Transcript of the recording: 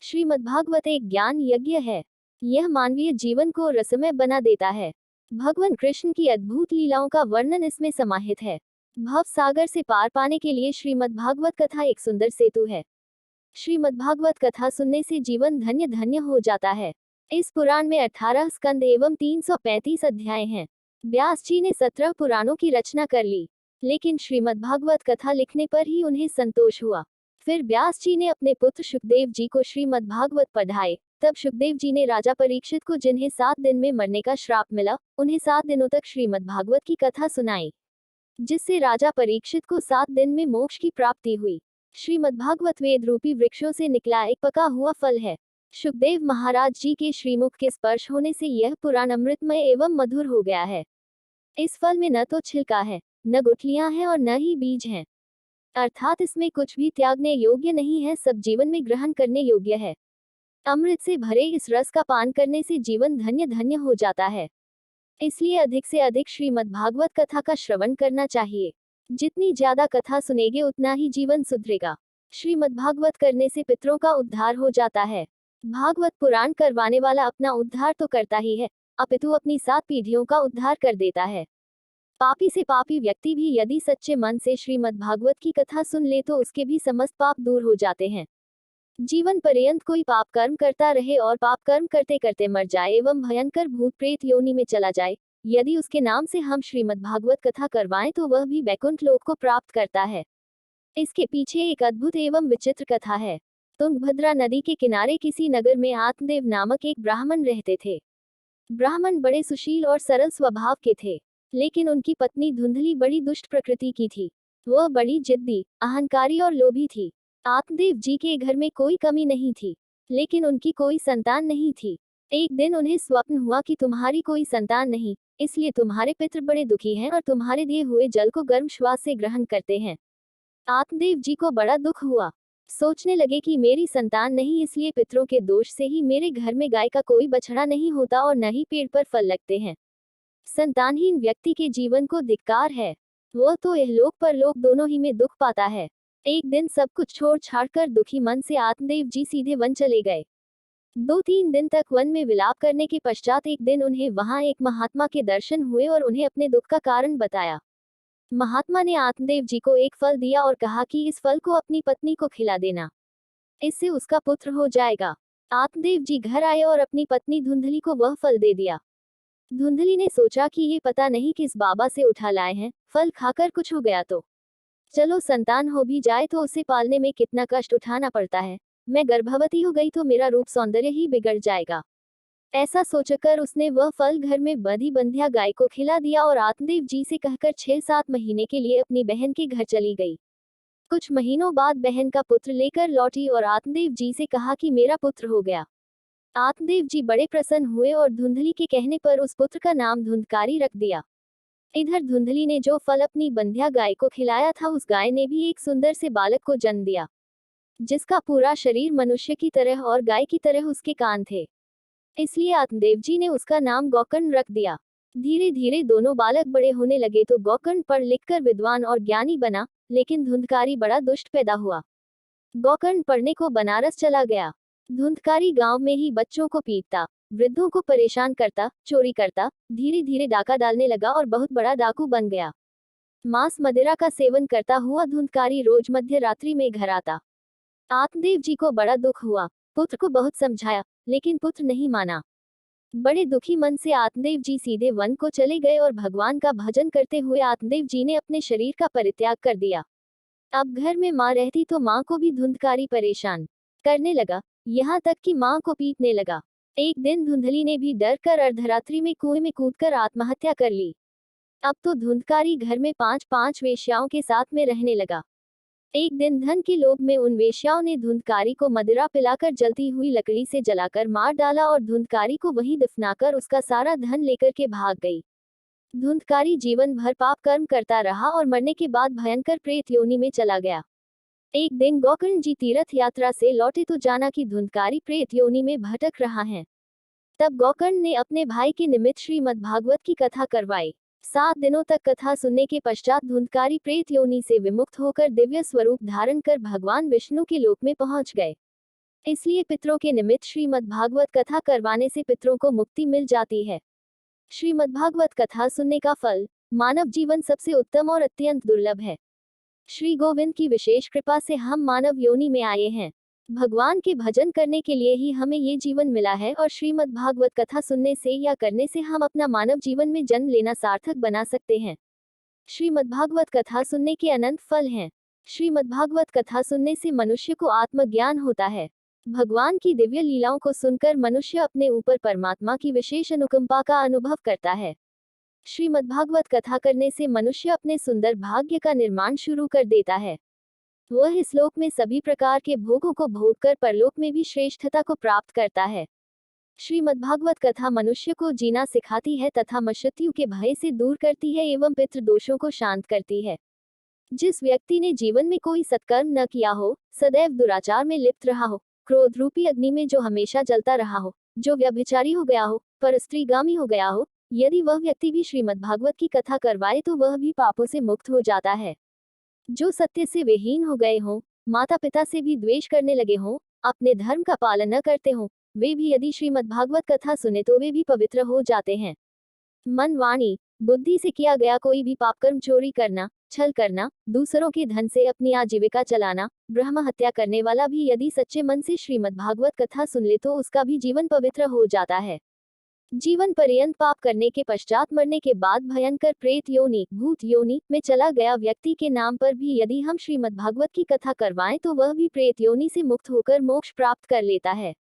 श्रीमद्भागवत एक ज्ञान यज्ञ है। यह मानवीय जीवन को रसमय बना देता है। भगवान कृष्ण की अद्भुत लीलाओं का वर्णन इसमें समाहित है। भव सागर से पार पाने के लिए श्रीमद्भागवत कथा एक सुंदर सेतु है। श्रीमद्भागवत कथा सुनने से जीवन धन्य धन्य हो जाता है। इस पुराण में 18 स्कंद एवं 335 अध्याय हैं। व्यास जी ने 17 पुराणों की रचना कर ली, लेकिन श्रीमद्भागवत कथा लिखने पर ही उन्हें संतोष हुआ। फिर व्यास जी ने अपने पुत्र शुकदेव जी को श्रीमद्भागवत पढ़ाए। तब शुकदेव जी ने राजा परीक्षित को, जिन्हें 7 दिन में मरने का श्राप मिला, उन्हें 7 दिनों तक श्रीमद्भागवत की कथा सुनाई, जिससे राजा परीक्षित को 7 दिन में मोक्ष की प्राप्ति हुई। श्रीमद्भागवत वेद रूपी वृक्षों से निकला एक पका हुआ फल है। शुकदेव महाराज जी के श्रीमुख के स्पर्श होने से यह पुराण अमृतमय एवं मधुर हो गया है। इस फल में न तो छिलका है, न गुठलियां हैं और न ही बीज हैं, अर्थात इसमें कुछ भी त्यागने योग्य नहीं है, सब जीवन में ग्रहण करने योग्य है। अमृत से भरे इस रस का पान करने से जीवन धन्य धन्य हो जाता है। इसलिए अधिक से अधिक श्रीमद्भागवत कथा का श्रवण करना चाहिए। जितनी ज्यादा कथा सुनेंगे उतना ही जीवन सुधरेगा। श्रीमद्भागवत करने से पितरों का उद्धार हो जाता है। भागवत पुराण करवाने वाला अपना उद्धार तो करता ही है, अपितु अपनी 7 पीढ़ियों का उद्धार कर देता है। पापी से पापी व्यक्ति भी यदि सच्चे मन से श्रीमद्भागवत की कथा सुन ले तो उसके भी समस्त पाप दूर हो जाते हैं। जीवन पर्यंत कोई पाप कर्म करता रहे और पाप कर्म करते करते मर जाए एवं भयंकर भूत प्रेत योनि में चला जाए, यदि उसके नाम से हम श्रीमद्भागवत कथा करवाएं तो वह भी वैकुंठ लोक को प्राप्त करता है। इसके पीछे एक अद्भुत एवं विचित्र कथा है। तुंगभद्रा नदी के किनारे किसी नगर में आत्मदेव नामक एक ब्राह्मण रहते थे। ब्राह्मण बड़े सुशील और सरल स्वभाव के थे, लेकिन उनकी पत्नी धुंधली बड़ी दुष्ट प्रकृति की थी। वह बड़ी जिद्दी, अहंकारी और लोभी थी। आत्मदेव जी के घर में कोई कमी नहीं थी, लेकिन उनकी कोई संतान नहीं थी। एक दिन उन्हें स्वप्न हुआ कि तुम्हारी कोई संतान नहीं, इसलिए तुम्हारे पितृ बड़े दुखी हैं और तुम्हारे दिए हुए जल को गर्म श्वास से ग्रहण करते हैं। आत्मदेव जी को बड़ा दुख हुआ। सोचने लगे कि मेरी संतान नहीं, इसलिए पितरों के दोष से ही मेरे घर में गाय का कोई बछड़ा नहीं होता और न ही पेड़ पर फल लगते हैं। संतानहीन व्यक्ति के जीवन को धिक्कार है। वह तो इहलोक परलोक दोनों ही में दुख पाता है। एक दिन सब कुछ छोड़ छाड़ कर दुखी मन से आत्मदेव जी सीधे वन चले गए। 2-3 दिन तक वन में विलाप करने के पश्चात एक दिन उन्हें वहां एक महात्मा के दर्शन हुए और उन्हें अपने दुख का कारण बताया। महात्मा ने आत्मदेव जी को एक फल दिया और कहा कि इस फल को अपनी पत्नी को खिला देना, इससे उसका पुत्र हो जाएगा। आत्मदेव जी घर आए और अपनी पत्नी धुंधली को वह फल दे दिया। धुंधली ने सोचा कि ये पता नहीं किस बाबा से उठा लाए हैं, फल खाकर कुछ हो गया तो चलो, संतान हो भी जाए तो उसे पालने में कितना कष्ट उठाना पड़ता है। मैं गर्भवती हो गई तो मेरा रूप सौंदर्य ही बिगड़ जाएगा। ऐसा सोचकर उसने वह फल घर में बंधी बंधिया गाय को खिला दिया और आत्मदेव जी से कहकर 6-7 महीने के लिए अपनी बहन के घर चली गई। कुछ महीनों बाद बहन का पुत्र लेकर लौटी और आत्मदेव जी से कहा कि मेरा पुत्र हो गया। आत्मदेव जी बड़े प्रसन्न हुए और धुंधली के कहने पर उस पुत्र का नाम धुंधकारी रख दिया। इधर धुंधली ने जो फल अपनी बंधिया गाय को खिलाया था, उस गाय ने भी एक सुंदर से बालक को जन्म दिया, जिसका पूरा शरीर मनुष्य की तरह और गाय की तरह उसके कान थे। इसलिए आत्मदेव जी ने उसका नाम गोकर्ण रख दिया। धीरे धीरे दोनों बालक बड़े होने लगे तो गोकर्ण पढ़ लिखकर विद्वान और ज्ञानी बना, लेकिन धुंधकारी बड़ा दुष्ट पैदा हुआ। गोकर्ण पढ़ने को बनारस चला गया। धुंधकारी गांव में ही बच्चों को पीटता, वृद्धों को परेशान करता, चोरी करता, धीरे धीरे डाका डालने लगा और बहुत बड़ा डाकू बन गया। मांस मदिरा का सेवन करता हुआ धुंधकारी रोज मध्य रात्रि में घर आता। आत्मदेव जी को बड़ा दुख हुआ। पुत्र को बहुत समझाया, लेकिन पुत्र नहीं माना। बड़े दुखी मन से आत्मदेव जी सीधे वन को चले गए और भगवान का भजन करते हुए आत्मदेव जी ने अपने शरीर का परित्याग कर दिया। अब घर में माँ रहती तो माँ को भी धुंधकारी परेशान करने लगा, यहाँ तक कि माँ को पीटने लगा। एक दिन धुंधली ने भी डर कर अर्धरात्रि में कुएं में कूदकर आत्महत्या कर ली। अब तो धुंधकारी घर में 5-5 वेश्याओं के साथ में रहने लगा। एक दिन धन के लोभ में उन वेश्याओं ने धुंधकारी को मदिरा पिलाकर जलती हुई लकड़ी से जलाकर मार डाला और धुंधकारी को वहीं दफनाकर उसका सारा धन लेकर के भाग गई। धुंधकारी जीवन भर पाप कर्म करता रहा और मरने के बाद भयंकर प्रेत योनि में चला गया। एक दिन गोकर्ण जी तीर्थ यात्रा से लौटे तो जाना कि धुंधकारी प्रेत योनि में भटक रहा है। तब गोकर्ण ने अपने भाई के निमित्त श्रीमद्भागवत की कथा करवाई। 7 दिनों तक कथा सुनने के पश्चात धुंधकारी प्रेत योनि से विमुक्त होकर दिव्य स्वरूप धारण कर भगवान विष्णु के लोक में पहुंच गए। इसलिए पितरों के निमित्त श्रीमद् भागवत कथा करवाने से पितरों को मुक्ति मिल जाती है। श्रीमद् भागवत कथा सुनने का फल। मानव जीवन सबसे उत्तम और अत्यंत दुर्लभ है। श्री गोविंद की विशेष कृपा से हम मानव योनि में आए हैं। भगवान के भजन करने के लिए ही हमें ये जीवन मिला है और श्रीमद् भागवत कथा सुनने से या करने से हम अपना मानव जीवन में जन्म लेना सार्थक बना सकते हैं। श्रीमद् भागवत कथा सुनने के अनंत फल हैं। श्रीमद् भागवत कथा सुनने से मनुष्य को आत्मज्ञान होता है। भगवान की दिव्य लीलाओं को सुनकर मनुष्य अपने ऊपर परमात्मा की विशेष अनुकंपा का अनुभव करता है। श्रीमद् भागवत कथा करने से मनुष्य अपने सुंदर भाग्य का निर्माण शुरू कर देता है। वह इस लोक में सभी प्रकार के भोगों को भोगकर परलोक में भी श्रेष्ठता को प्राप्त करता है। श्रीमद् भागवत कथा मनुष्य को जीना सिखाती है तथा मृत्यु के भय से दूर करती है एवं पितृ दोषों को शांत करती है। जिस व्यक्ति ने जीवन में कोई सत्कर्म न किया हो, सदैव दुराचार में लिप्त रहा हो, क्रोध रूपी अग्नि में जो हमेशा जलता रहा हो, जो व्यभिचारी हो गया हो, परस्त्रीगामी हो गया हो, यदि वह व्यक्ति भी श्रीमद् भागवत की कथा करवाए तो वह भी पापों से मुक्त हो जाता है। जो सत्य से विहीन हो गए हों, माता पिता से भी द्वेष करने लगे हों, अपने धर्म का पालन न करते हों, वे भी यदि श्रीमद् भागवत कथा सुने तो वे भी पवित्र हो जाते हैं। मन, वाणी, बुद्धि से किया गया कोई भी पापकर्म, चोरी करना, छल करना, दूसरों के धन से अपनी आजीविका चलाना, ब्रह्म हत्या करने वाला भी यदि सच्चे मन से श्रीमद् भागवत कथा सुन ले तो उसका भी जीवन पवित्र हो जाता है। जीवन पर्यंत पाप करने के पश्चात मरने के बाद भयंकर प्रेत योनि, भूत योनि में चला गया व्यक्ति के नाम पर भी यदि हम श्रीमद् भागवत की कथा करवाएं तो वह भी प्रेत योनि से मुक्त होकर मोक्ष प्राप्त कर लेता है।